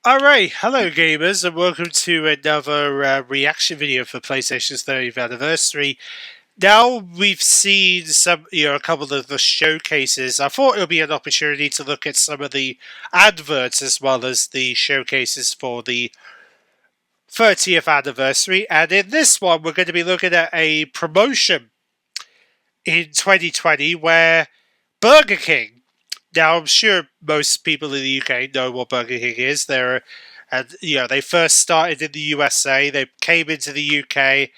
Alright, hello gamers, and welcome to another reaction video for PlayStation's 30th anniversary. Now we've seen a couple of the showcases. I thought it would be an opportunity to look at some of the adverts as well as the showcases for the 30th anniversary. And in this one, we're going to be looking at a promotion in 2020 where Burger King. Now, I'm sure most people in the UK know what Burger King is. They first started in the USA. They came into the UK.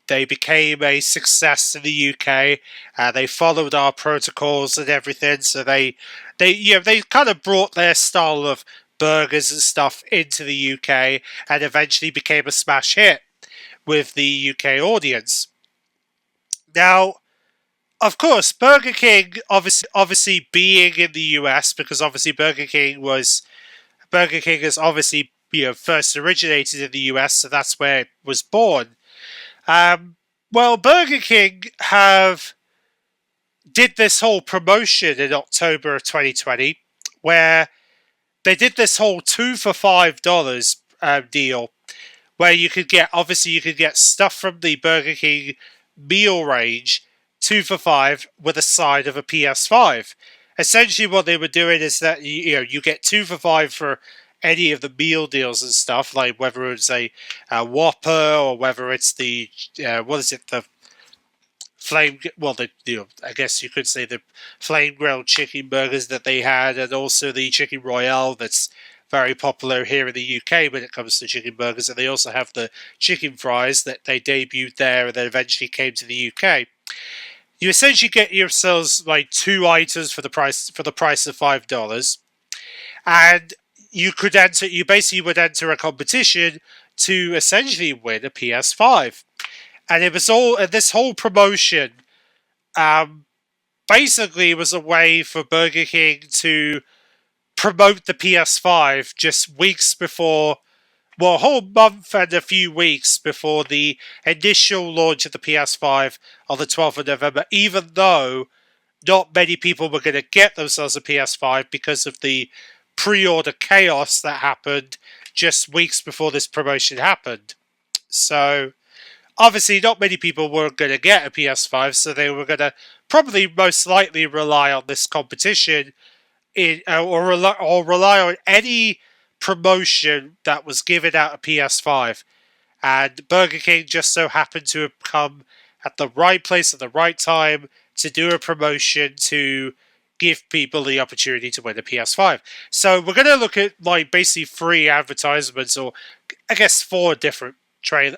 They became a success in the UK. They followed our protocols and everything. So they kind of brought their style of burgers and stuff into the UK and eventually became a smash hit with the UK audience. Now, of course, Burger King, obviously being in the US, because obviously Burger King has obviously first originated in the US, so that's where it was born. Well, Burger King have did this whole promotion in October of 2020, where they did this whole $2 for $5 deal, where you could get stuff from the Burger King meal range 2 for $5 with a side of a PS5. Essentially, what they were doing is that you get 2 for $5 for any of the meal deals and stuff, like whether it's a Whopper or whether it's the what is it, the flame, I guess you could say the flame grilled chicken burgers that they had, and also the chicken royale that's very popular here in the UK when it comes to chicken burgers. And they also have the chicken fries that they debuted there and then eventually came to the UK. You essentially get yourselves like two items for the price of $5, and you basically would enter a competition to essentially win a PS5. And it was all, and this whole promotion um, basically was a way for Burger King to promote the PS5 just weeks before, well, a whole month and a few weeks before the initial launch of the PS5 on the 12th of November, even though not many people were going to get themselves a PS5 because of the pre-order chaos that happened just weeks before this promotion happened. So, obviously, not many people were going to get a PS5, so they were going to probably most likely rely on this competition or rely on any promotion that was given out a PS5. And Burger King just so happened to have come at the right place at the right time to do a promotion to give people the opportunity to win a PS5. So we're going to look at like basically 3 advertisements, or I guess 4 different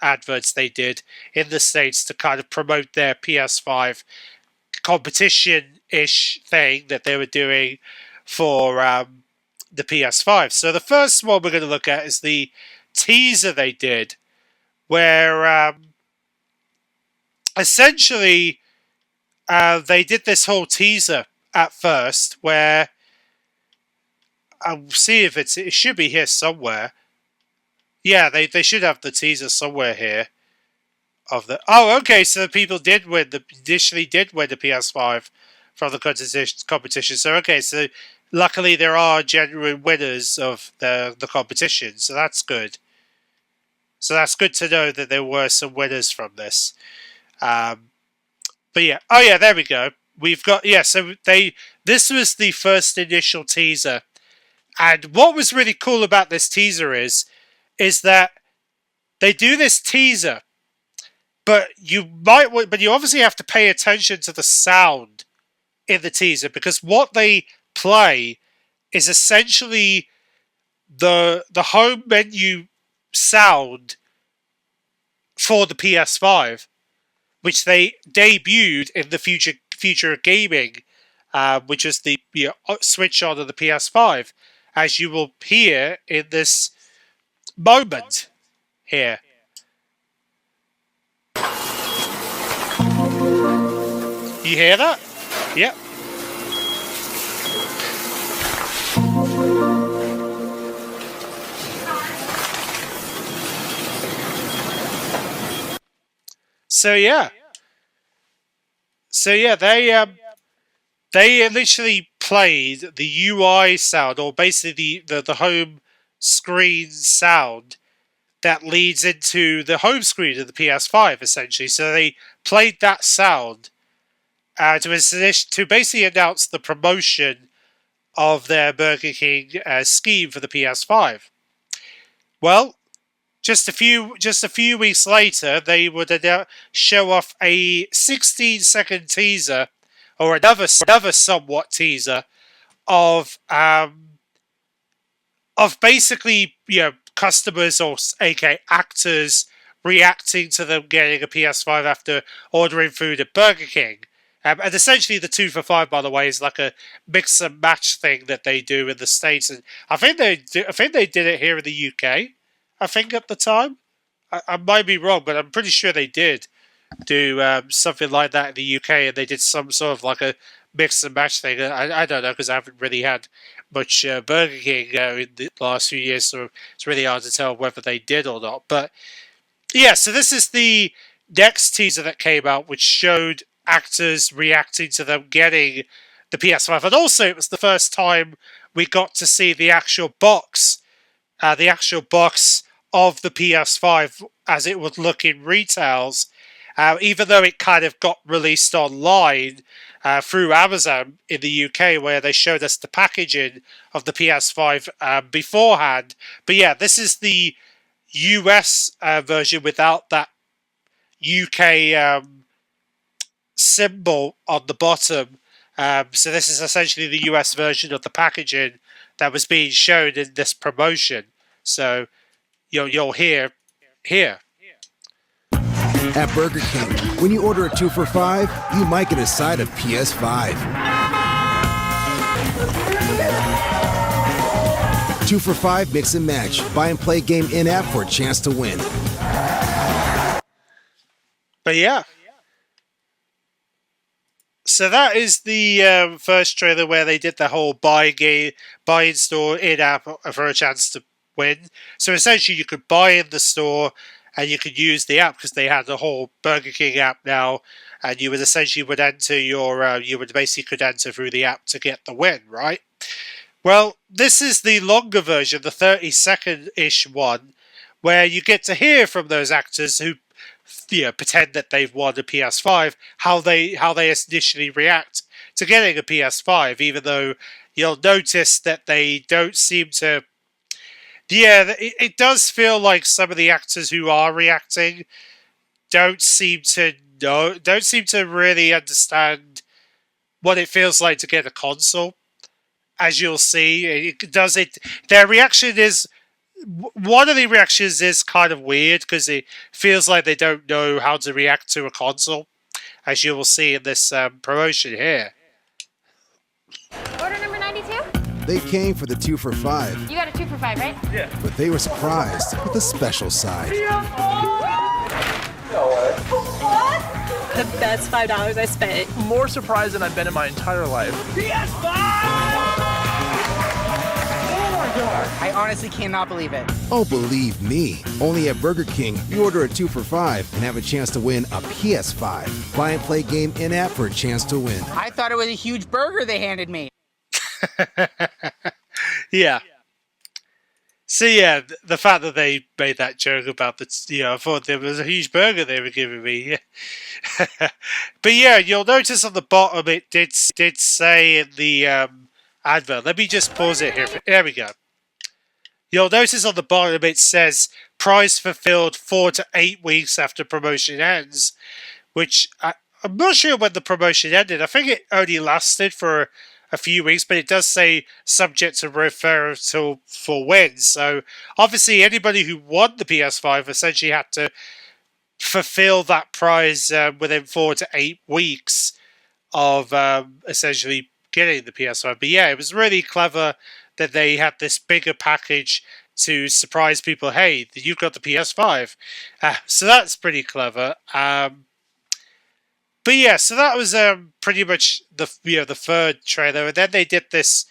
adverts they did in the States to kind of promote their PS5 competition-ish thing that they were doing for the PS5. So the first one we're going to look at is the teaser they did, where essentially they did this whole teaser at first, where I'll see if it should be here somewhere. Yeah, they should have the teaser somewhere here. Okay, so people initially did win the PS5 from the competition. So okay, so luckily there are genuine winners of the competition, so that's good. So that's good to know that there were some winners from this. Um, but yeah, oh yeah, there we go. We've got, yeah. So this was the first initial teaser, and what was really cool about this teaser is that they do this teaser, but you obviously have to pay attention to the sound in the teaser, because what they play is essentially the home menu sound for the PS5, which they debuted in the future of gaming, which is the switch on of the PS5, as you will hear in this moment here. You hear that? Yep. So yeah. So yeah, they literally played the UI sound, or basically the home screen sound that leads into the home screen of the PS5, essentially. So they played that sound to basically announce the promotion of their Burger King scheme for the PS5. Well, just a few weeks later, they would show off a 16-second teaser, or another somewhat teaser of basically, customers, or aka actors, reacting to them getting a PS5 after ordering food at Burger King. And essentially, the 2 for 5, by the way, is like a mix and match thing that they do in the States, and I think they did it here in the UK. I think at the time, I might be wrong, but I'm pretty sure they did do something like that in the UK, and they did some sort of like a mix and match thing. I don't know, because I haven't really had much Burger King in the last few years, so it's really hard to tell whether they did or not. But yeah, so this is the next teaser that came out, which showed actors reacting to them getting the PS5, and also it was the first time we got to see the actual box of the PS5 as it would look in retails, even though it kind of got released online through Amazon in the UK, where they showed us the packaging of the PS5 beforehand. But yeah, this is the US version without that UK symbol on the bottom. So this is essentially the US version of the packaging that was being shown in this promotion. So you'll hear here. At Burger King, when you order a 2 for $5, you might get a side of PS5. 2 for $5 mix and match. Buy and play game in-app for a chance to win. But yeah. So that is the first trailer where they did the whole buy in store in-app for a chance to win. So essentially you could buy in the store and you could use the app, because they had the whole Burger King app now, and you would essentially enter your you would basically could enter through the app to get the win, right? Well, this is the longer version, the 30-second-ish one, where you get to hear from those actors who pretend that they've won a PS5, how they initially react to getting a PS5, even though you'll notice that they don't seem to. Yeah, it does feel like some of the actors who are reacting don't seem to really understand what it feels like to get a console. As you'll see, their reaction is. One of the reactions is kind of weird, because it feels like they don't know how to react to a console, as you will see in this promotion here. Order number 92? They came for the 2 for $5. You got a 2 for 5, right? Yeah. But they were surprised with a special side. What? The best $5 I spent. More surprised than I've been in my entire life. I honestly cannot believe it. Oh, believe me. Only at Burger King, you order a 2 for $5 and have a chance to win a PS5. Buy and play game in-app for a chance to win. I thought it was a huge burger they handed me. Yeah. So yeah, the fact that they made that joke about the, I thought there was a huge burger they were giving me. But yeah, you'll notice on the bottom it did say in the advert. Let me just pause it here. There we go. You'll notice on the bottom it says prize fulfilled 4 to 8 weeks after promotion ends, which I'm not sure when the promotion ended. I think it only lasted for a few weeks, but it does say subject to referral for wins. So obviously anybody who won the PS5 essentially had to fulfill that prize within 4 to 8 weeks of essentially getting the PS5. But yeah, it was really clever that they had this bigger package to surprise people. Hey, you've got the PS5. So that's pretty clever. But yeah, so that was pretty much the third trailer, and then they did this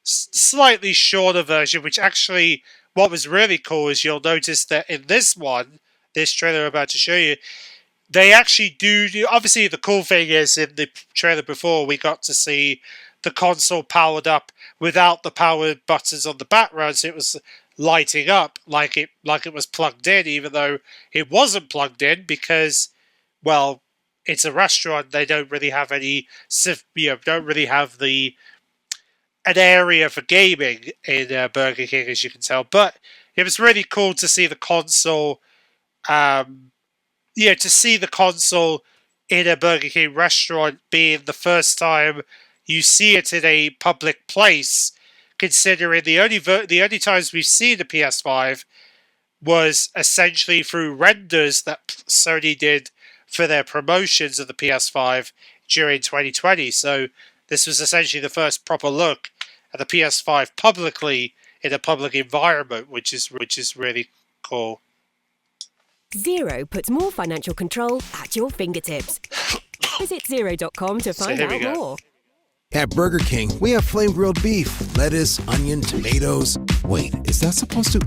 slightly shorter version, which actually, what was really cool is you'll notice that in this trailer I'm about to show you, they actually do. Obviously, the cool thing is in the trailer before we got to see the console powered up without the power buttons on the background, so it was lighting up like it was plugged in, even though it wasn't plugged in because, well, it's a restaurant. They don't really have don't really have an area for gaming in Burger King, as you can tell. But it was really cool to see the console. To see the console in a Burger King restaurant being the first time you see it in a public place, considering the only times we've seen the PS5 was essentially through renders that Sony did for their promotions of the PS5 during 2020. So this was essentially the first proper look at the PS5 publicly in a public environment, which is really cool. Xero puts more financial control at your fingertips. Visit Xero.com to find out more. At Burger King, we have flame grilled beef, lettuce, onion, tomatoes. Wait, is that supposed to...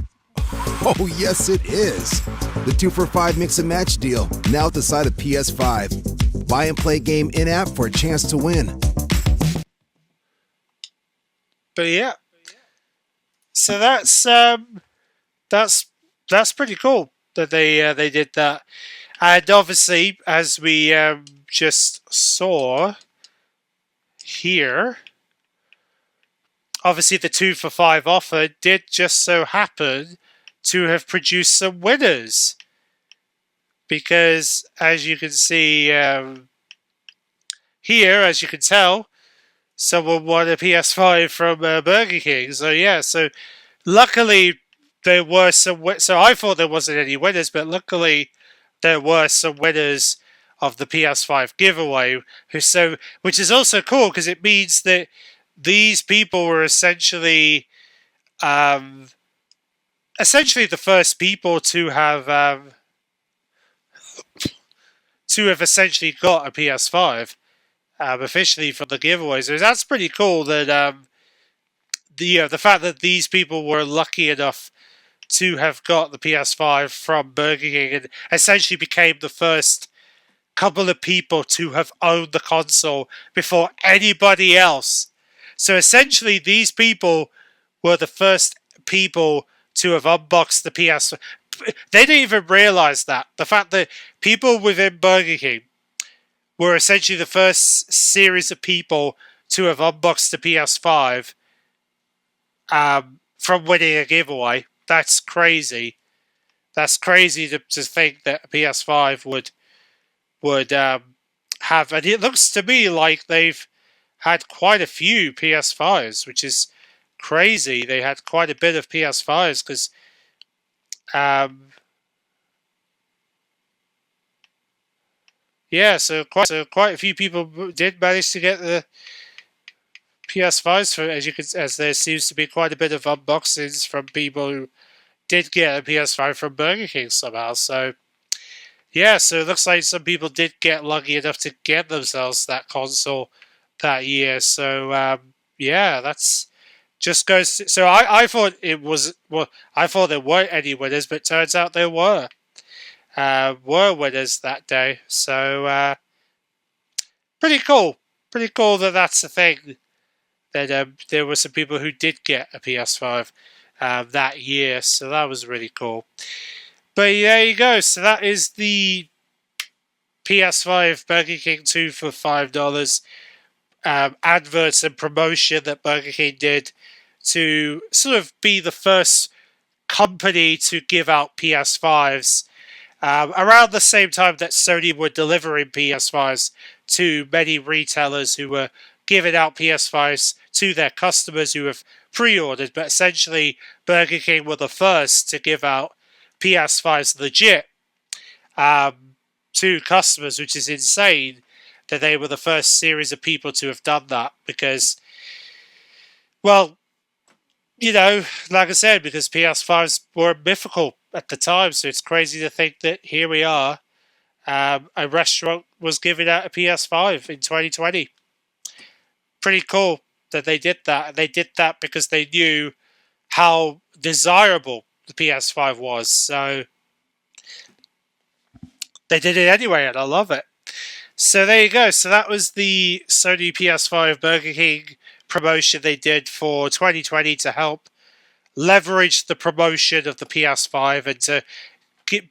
Oh, yes, it is. The 2 for $5 mix and match deal, now at the side of PS5. Buy and play game in-app for a chance to win. But yeah, so that's pretty cool that they did that, and obviously, as we just saw here, obviously the 2 for $5 offer did just so happen to have produced some winners, because as you can see here, as you can tell, someone won a PS5 from Burger King. So yeah, so luckily there were some. So I thought there wasn't any winners, but luckily there were some winners of the PS5 giveaway. Which is also cool because it means that these people were essentially the first people to have essentially got a PS5. Officially from the giveaway. So that's pretty cool that the fact that these people were lucky enough to have got the PS5 from Burger King and essentially became the first couple of people to have owned the console before anybody else. So essentially these people were the first people to have unboxed the PS5. They didn't even realize that. The fact that people within Burger King were essentially the first series of people to have unboxed the PS5 from winning a giveaway. That's crazy. That's crazy to think that a PS5 would have, and it looks to me like they've had quite a few PS5s, which is crazy. They had quite a bit of PS5s because yeah, so quite a few people did manage to get the PS5s as there seems to be quite a bit of unboxings from people who did get a PS5 from Burger King somehow. So yeah, so it looks like some people did get lucky enough to get themselves that console that year. So yeah, that's just goes to, so I thought I thought there weren't any winners, but it turns out there were winners that day. So pretty cool that that's the thing, that there were some people who did get a PS5 that year. So that was really cool. But there you go. So that is the PS5 Burger King 2 for $5 adverts and promotion that Burger King did to sort of be the first company to give out PS5s around the same time that Sony were delivering PS5s to many retailers who were giving out PS5s to their customers who have pre-ordered. But essentially, Burger King were the first to give out PS5s legit to customers, which is insane that they were the first series of people to have done that because, well, you know, like I said, because PS5s were mythical at the time, so it's crazy to think that here we are, a restaurant was giving out a PS5 in 2020. Pretty cool that they did that. They did that because they knew how desirable the PS5 was, so they did it anyway, and I love it. So there you go. So that was the Sony PS5 Burger King promotion they did for 2020 to help leverage the promotion of the PS5 and to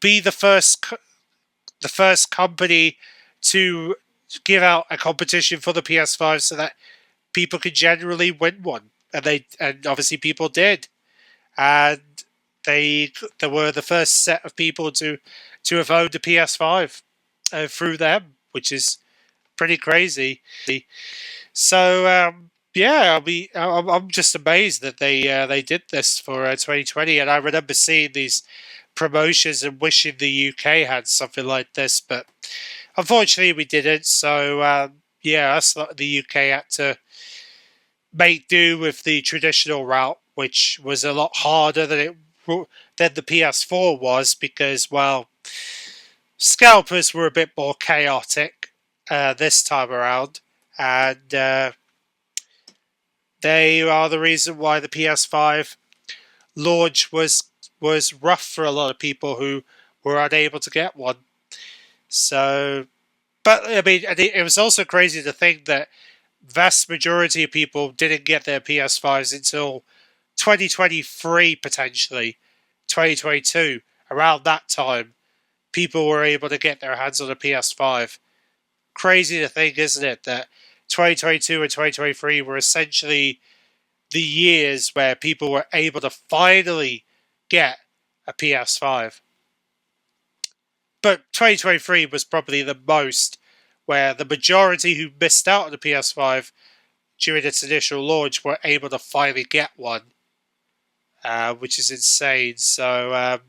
be the first company to give out a competition for the PS5 so that people could generally win one, and obviously people did, and they were the first set of people to have owned a PS5 through them, which is pretty crazy. So yeah, I'm just amazed that they did this for 2020, and I remember seeing these promotions and wishing the UK had something like this, but unfortunately we didn't. So yeah, us the UK had to make do with the traditional route, which was a lot harder than the PS4 was, because, well, scalpers were a bit more chaotic this time around, and they are the reason why the PS5 launch was rough for a lot of people who were unable to get one. So, but I mean, it was also crazy to think that vast majority of people didn't get their PS5s until 2023, potentially 2022. Around that time, people were able to get their hands on a PS5. Crazy to think, isn't it, that 2022 and 2023 were essentially the years where people were able to finally get a PS5. But 2023 was probably the most, where the majority who missed out on the PS5 during its initial launch were able to finally get one, which is insane. So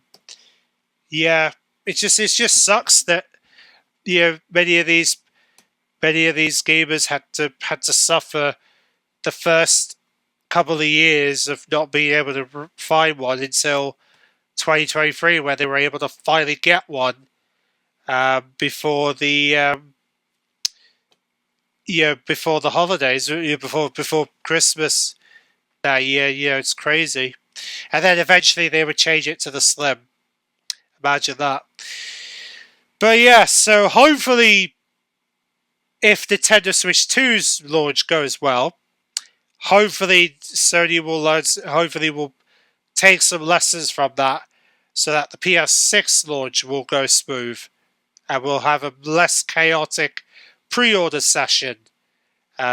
yeah, it just sucks that many of these gamers had to suffer the first couple of years of not being able to find one until 2023, where they were able to finally get one before the before the holidays, before Christmas that year. It's crazy. And then eventually they would change it to the Slim. Imagine that. But yeah, so hopefully, if Nintendo Switch 2's launch goes well, hopefully Sony will take some lessons from that, so that the PS6 launch will go smooth, and we'll have a less chaotic pre-order session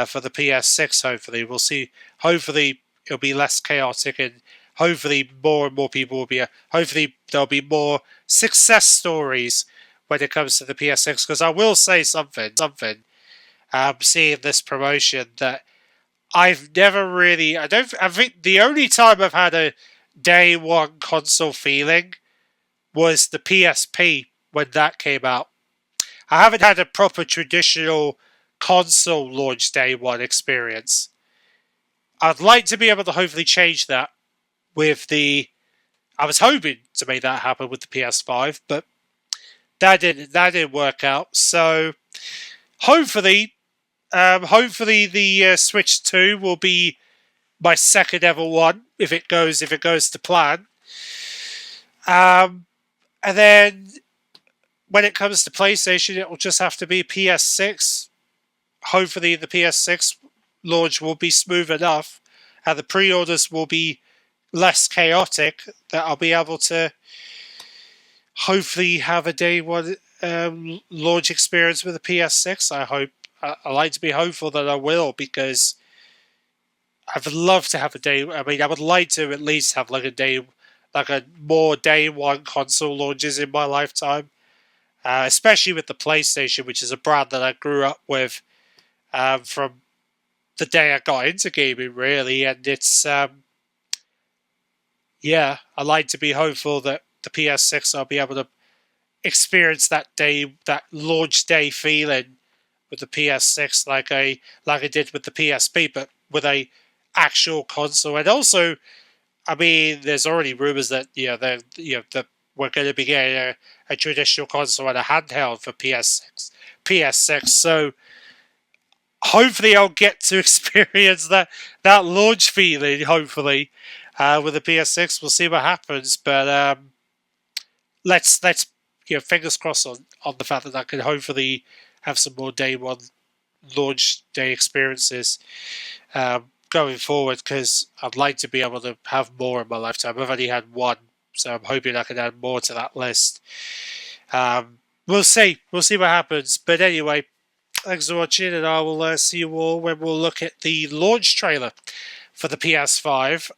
for the PS6. Hopefully, we'll see. Hopefully, it'll be less chaotic, and hopefully, more and more people will be. Hopefully, there'll be more success stories when it comes to the PS6. Because I will say something. Seeing this promotion that I've never really. I think the only time I've had a day one console feeling was the PSP when that came out. I haven't had a proper traditional console launch day one experience. I'd like to be able to hopefully change that with the. I was hoping to make that happen with the PS5, but that didn't work out. So hopefully the Switch 2 will be my second ever one if it goes to plan. And then when it comes to PlayStation, it will just have to be PS6. Hopefully the PS6 launch will be smooth enough and the pre-orders will be less chaotic, that I'll be able to hopefully have a day one launch experience with the PS6. I hope. I like to be hopeful that I will, because I would love to have a day. I mean, I would like to at least have like a more day one console launches in my lifetime, especially with the PlayStation, which is a brand that I grew up with from the day I got into gaming, really. And it's yeah, I like to be hopeful that the PS6 I'll be able to experience that launch day feeling with the PS6 like I did with the PSP, but with a actual console. And also, I mean, there's already rumors that that we're going to be getting a traditional console and a handheld for PS6. So hopefully, I'll get to experience that launch feeling. Hopefully, with the PS6, we'll see what happens. But let's fingers crossed on the fact that I can hopefully have some more day one launch day experiences going forward, because I'd like to be able to have more in my lifetime. I've only had one, so I'm hoping I can add more to that list. We'll see. We'll see what happens. But anyway, thanks for watching, and I will see you all when we'll look at the launch trailer for the PS5,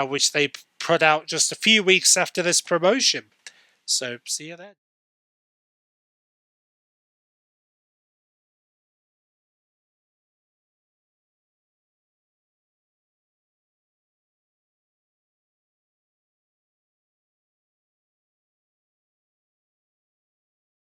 which they put out just a few weeks after this promotion. So see you then.